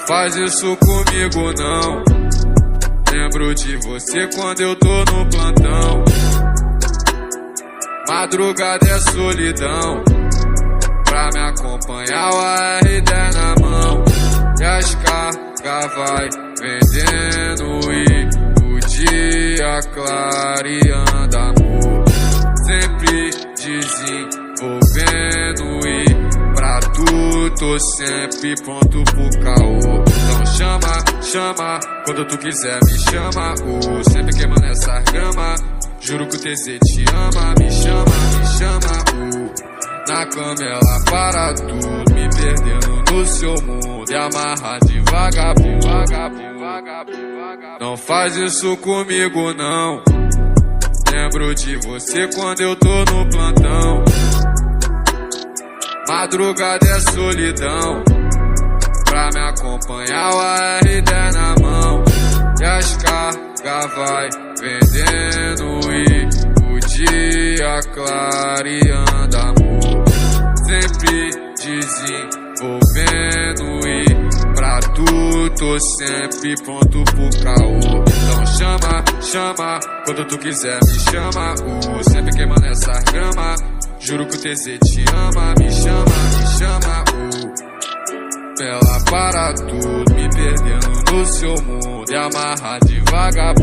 faz isso comigo não. Lembro de você quando eu tô no plantão. Madrugada é solidão, pra me acompanhar o AR10 na mão. E as cargas vai vendendo e o dia clareando, amor. Sempre desenvolvendo e pra tu tô sempre pronto pro caô. Então chama, quando tu quiser me chama. Sempre queimando essa grama, juro que o TZ te ama. Me chama, na cama ela para tudo, me perdendo no seu mundo e amarra devagar. Não faz isso comigo não. Lembro de você quando eu tô no plantão. Madrugada é solidão, pra me acompanhar o AR10 na mão. E as cargas vai vendendo e o dia clareando, amor. Sempre desenvolvendo e pra tu tô sempre pronto pro caô. Então chama, quando tu quiser me chama. Sempre queimando essa grama, juro que o TZ te ama. Me chama, ela para tudo, me perdendo no seu mundo e amarra devagar.